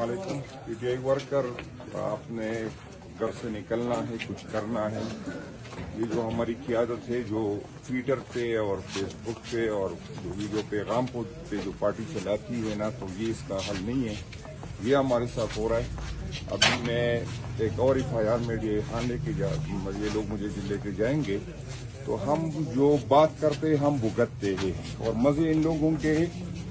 वालेकुम। PTI worker, आपने घर से निकलना है, कुछ करना है। ये जो हमारी क़ियादत है, जो ट्विटर पे और फेसबुक पे और वीडियो पैगाम पे जो पार्टी चलाती है ना, तो ये इसका हल नहीं है। ये हमारे साथ हो रहा है। अभी मैं एक और FIR में ये ये लोग मुझे लेके जाएंगे, तो हम जो बात करते हैं हम भुगतते हैं। और मजे इन लोगों के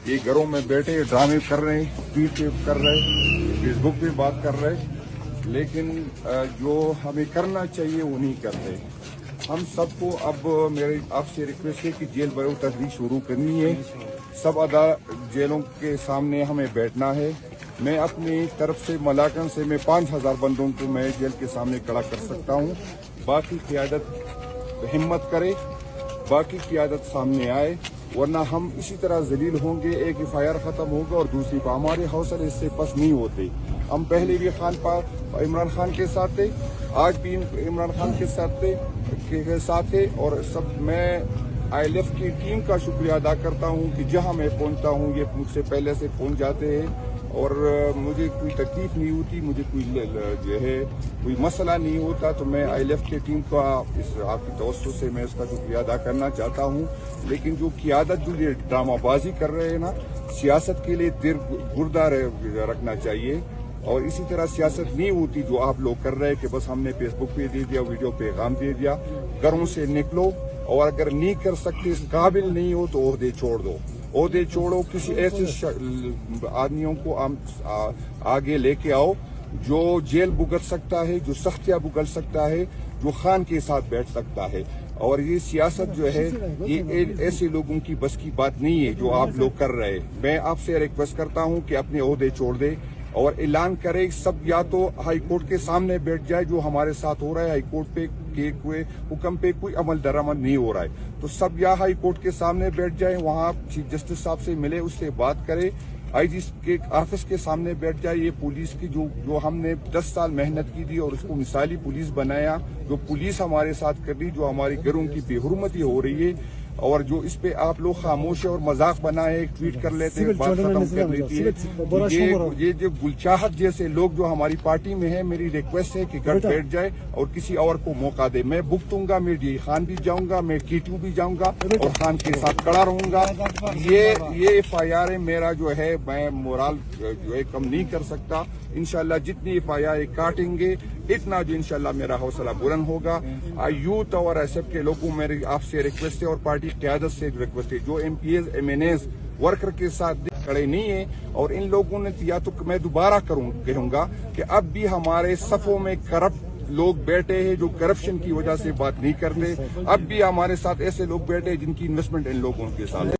ये घरों में बैठे ड्रामे कर रहे हैं, ट्वीट पे कर रहे हैं, फेसबुक पे बात कर रहे हैं, लेकिन जो हमें करना चाहिए वो नहीं करते। हम सबको अब मेरे आपसे रिक्वेस्ट है कि जेल बरो तहरीक शुरू करनी है। सब जेलों के सामने हमें बैठना है। मैं अपनी तरफ से मलाकन से मैं 5000 बंदों को मैं जेल के सामने खड़ा कर सकता हूँ। बाकी क़ियादत हिम्मत करे, बाकी क़ियादत सामने आए, वरना हम इसी तरह जलील होंगे। एक FIR खत्म होगा और दूसरी पर हमारे हौसले इससे पस नहीं होते। हम पहले भी इमरान खान के साथ थे, आज भी इमरान खान के साथ थे और सब मैं ILF की टीम का शुक्रिया अदा करता हूं कि जहां मैं पहुंचता हूं ये मुझसे पहले से पहुंच जाते हैं और मुझे कोई तकलीफ नहीं होती, मुझे कोई मसला नहीं होता। तो मैं ILF की टीम का इस आपकी तवज्जो से मैं इसका शुक्रिया अदा करना चाहता हूं। लेकिन जो क़ियादत जो ये ड्रामाबाजी कर रहे हैं ना, सियासत के लिए दिल गुर्दा रखना चाहिए। और इसी तरह सियासत नहीं होती जो आप लोग कर रहे हैं कि बस हमने फेसबुक पे दे दिया, वीडियो पैगाम दे दिया। घरों से निकलो और अगर नहीं कर सकते, इस काबिल नहीं हो तो ओहदे छोड़ दो। ओहदे छोड़ो, किसी ऐसे आदमियों को आगे लेके आओ जो जेल भुगत सकता है, जो सख्तियां भुगत सकता है, जो खान के साथ बैठ सकता है। और ये सियासत जो है ये ऐसे लोगों की बस की बात नहीं है जो आप लोग कर रहे हैं। मैं आपसे रिक्वेस्ट करता हूं कि अपने ओहदे छोड़ दे और ऐलान करे। सब या तो हाई कोर्ट के सामने बैठ जाए, जो हमारे साथ हो रहा है, हाई कोर्ट पे के कोई हुक्म पे कोई अमल दरामद नहीं हो रहा है, तो सब या हाई कोर्ट के सामने बैठ जाए, वहां चीफ जस्टिस साहब से मिले, उससे बात करे, IG के ऑफिस के सामने बैठ जाए। ये पुलिस की जो हमने 10 साल मेहनत की थी और उसको मिसाली पुलिस बनाया, जो पुलिस हमारे साथ कर रही, जो हमारी घरों की बेहुरमती हो रही है और जो इस पे आप लोग खामोश और मजाक बनाए, एक ट्वीट कर लेते हैं, बात खत्म कर लेती है। ये जो गुलचाहत जैसे लोग जो हमारी पार्टी में है, मेरी रिक्वेस्ट है कि घर बैठ जाए और किसी और को मौका दे। मैं भुगतूंगा, मैं डी खान भी जाऊंगा, मैं T2 भी जाऊंगा और खान के साथ खड़ा रहूंगा। ये FIR मेरा जो है, मैं मोरल जो है कम नहीं कर सकता। इंशाल्लाह जितनी FIR काटेंगे इतना जो इंशाल्लाह मेरा हौसला बुलंद होगा। यूथ और SF के लोगों मेरी आपसे रिक्वेस्ट है और पार्टी क़यादत से रिक्वेस्ट है, जो MPs MNAs वर्कर के साथ खड़े नहीं है और इन लोगों ने, या तो मैं दोबारा कहूंगा कि अब भी हमारे सफों में करप्ट लोग बैठे हैं जो करप्शन की वजह से बात नहीं करते। अब भी हमारे साथ ऐसे लोग बैठे हैं जिनकी इन्वेस्टमेंट इन लोगों के साथ है।